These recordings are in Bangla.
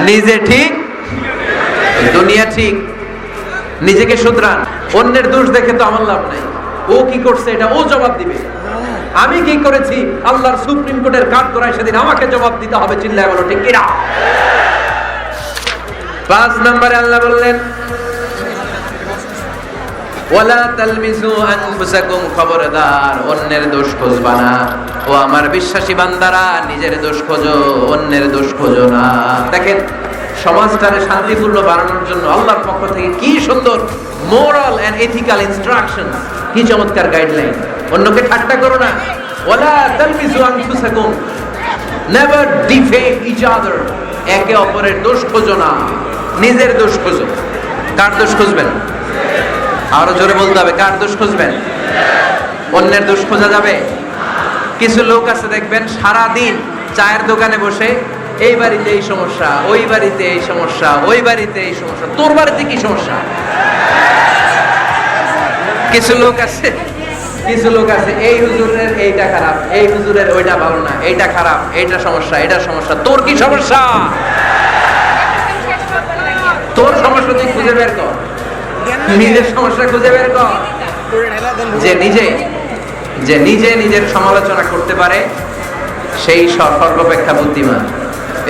নিজে ঠিক, দুনিয়া ঠিক। নিজেকে শুধরান। অন্যের দোষ দেখে তো আমার লাভ নাই। ও কি করছে এটা ও জবাব দিবে। আমি কি করেছি আল্লাহর সুপ্রিম কোর্টের কাঠ করায় সেদিন আমাকে জবাব দিতে হবে। চিল্লায় বলো ঠিক কিনা। 5 নম্বরে আল্লাহ বললেন ওয়ালা তালমিজু আনফুসাকুম, খবরদার অন্যের দোষ খুঁজবা না। ও আমার বিশ্বাসী বান্দারা, নিজের দোষ খোঁজো, অন্যের দোষ খোঁজো না। দেখেন সমাজটারে শান্তিপূর্ণ বানানোর জন্য আল্লাহর পক্ষ থেকে কি সুন্দর মোরাল এন্ড এথিক্যাল ইনস্ট্রাকশন, কি চমৎকার গাইডলাইন। অন্যকে ঠাট্টা করো না। ওয়ালা তালমিজু আনফুসাকুম, নেভার ডিফেম ইচ আদার, একে অপরের দোষ খোঁজো না, নিজের দোষ খোঁজো। কার দোষ খুঁজবেন? আরো জোরে বলতে হবে, কার দোষ খুঁজবেন? অন্যের দোষ খোঁজা যাবে? কিছু লোক আছে দেখবেন সারা দিন চায়ের দোকানে বসে এই বাড়িতে এই সমস্যা, ওই বাড়িতে এই সমস্যা, ওই বাড়িতে এই সমস্যা, তোর বাড়িতে কি সমস্যা? কিছু লোক আছে এই হুজুরের এইটা খারাপ, এই হুজুরের ওইটা ভালো না, এইটা খারাপ, এইটা সমস্যা, এটা সমস্যা, তোর কি সমস্যা? তোর সমস্যা তুই খুঁজে বের কর, নিজের সমস্যা খুঁজে বের কর। যে নিজে নিজের সমালোচনা করতে পারে সেই সর্বাপেক্ষা বুদ্ধিমান।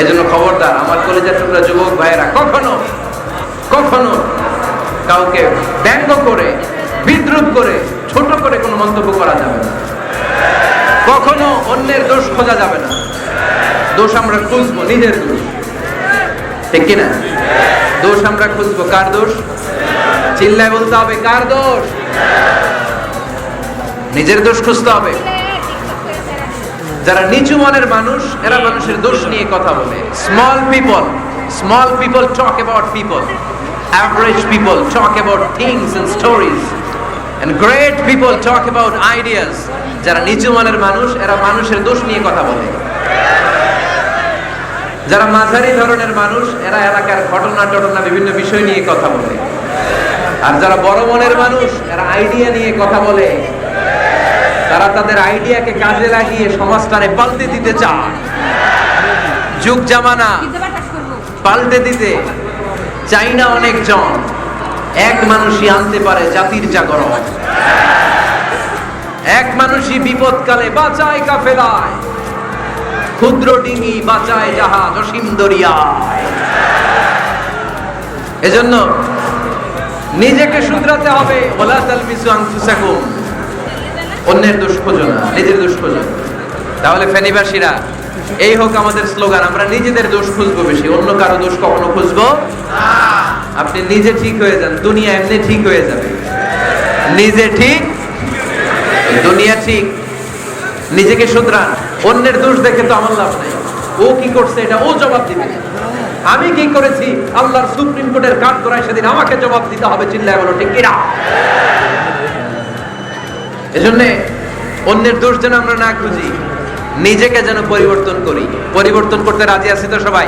এজন্য খবরদার আমার কলেজের টুকরা যুবক ভাইয়েরা, কখনো কখনো কাউকে ব্যঙ্গ করে, বিদ্রুপ করে, ছোট করে কোনো মন্তব্য করা যাবে না। কখনো অন্যের দোষ খোঁজা যাবে না। দোষ আমরা খুঁজবো, নিজের দোষ, ঠিক কিনা? দোষ আমরা খুঁজবো, কার দোষ? চিল্লায় বলতে হবে, কার দোষ? নিজের দোষ খুঁজতে হবে। যারা নিচু মনের মানুষ, এরা মানুষের দোষ নিয়ে কথা বলে। Small people talk about people, average people talk about things and stories, and great people talk about ideas. যারা নিচু মনের মানুষ, এরা মানুষের দোষ নিয়ে কথা বলে। যারা মাঝারি ধরনের মানুষ, এরা এলাকার ঘটনা বিভিন্ন বিষয় নিয়ে কথা বলে। আর যারা বড় মনের মানুষ, এরা আইডিয়া নিয়ে কথা বলে। তারা তাদের আইডিয়াকে কাজে লাগিয়ে সমাজটারে পাল্টে দিতে চায়। যুগ জামানা পাল্টে দিতে চাই না অনেকজন, এক মানুষই আনতে পারে জাতির জাগরণ। এক মানুষই বিপদকালে বাঁচায় কাফেলায়, ক্ষুদ্র ডিঙি বাঁচায় জাহাজ অসীম দরিয়ায়। এজন্য নিজেকে শুধরাতে হবে। ওয়ালা তালমিজু আনফুসাকুম, অন্যের দোষ খোঁজো না, নিজের দোষ খোঁজো। তাহলে ফেনীবাসীরা, এই হোক আমাদের স্লোগান, আমরা নিজেদের দোষ খুঁজবো বেশি, অন্য কারো দোষ কখনো খুঁজবো না। আপনি নিজে ঠিক হয়ে যান, দুনিয়া এমনি ঠিক হয়ে যাবে। নিজে ঠিক, দুনিয়া ঠিক। নিজেকে শুধরান। অন্যের দোষ দেখে তো আমার লাভ নাই। ও কি করছে এটা ও জবাব দিবে। আমি কি করেছি আল্লাহর সুপ্রিম কোর্টের কাঠ করায় সেদিন আমাকে জবাব দিতে হবে। চিল্লায় বলো ঠিক কিনা। এজন্য অন্যের দোষ যেন আমরা না খুঁজি, নিজেকে যেন পরিবর্তন করি। পরিবর্তন করতে রাজি আছি তো সবাই?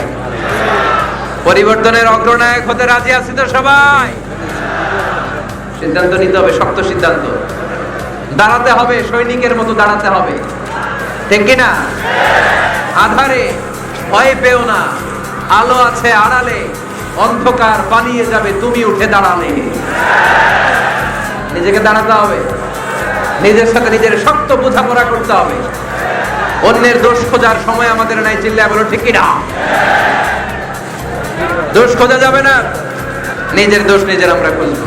পরিবর্তনের অগ্রনায়ক হতে রাজি আছি তো সবাই? সিদ্ধান্ত নিতে হবে, শক্ত সিদ্ধান্ত। দাঁড়াতে হবে, সৈনিকের মতো দাঁড়াতে হবে, ঠিক কিনা? আধারে ভয় পেও না, আলো আছে আড়ালে, অন্ধকার পালিয়ে যাবে তুমি উঠে দাঁড়ালে। নিজেকে দাঁড়াতে হবে, নিজের সাথে নিজের শক্ত বোঝাপড়া করতে হবে। অন্যের দোষ খোঁজার সময় আমাদের নাই। চিল্লায় বলো ঠিক কিনা। দোষ খোঁজা যাবে না, নিজের দোষ নিজের আমরা খুঁজবো।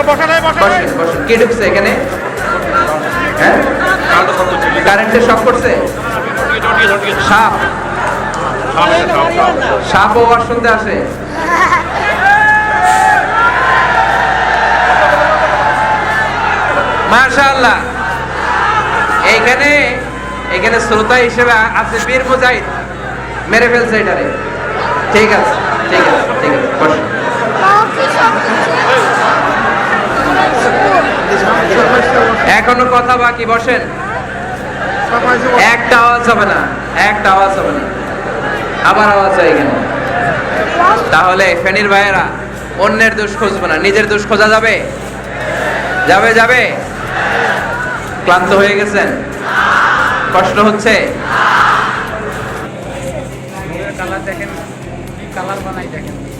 বসেন বসেন। কে ঢুকছে এখানে? হ্যাঁ, কারেন্টের শক করছে। সাপ, সাপ ও শুনতে আসে। মাশাআল্লাহ। এইখানে শ্রোতা হিসেবে আছে বীর মুজাহিদ, মেরে ফেলছে এটারে। ঠিক আছে ঠিক আছে ঠিক আছে, বসেন। এখনো কথা বাকি, বসেন। একটা আওয়াজ হবে না, একটা আওয়াজ হবে না, আবার আওয়াজ হয় এখানে। তাহলে ফেনীর ভাইয়েরা, অন্যের দোষ খুঁজবো না, নিজের দোষ খোঁজা যাবে? যাবে যাবে? ক্লান্ত হয়ে গেছেন? কষ্ট হচ্ছে? দেখেন কালার বানাই দেখেন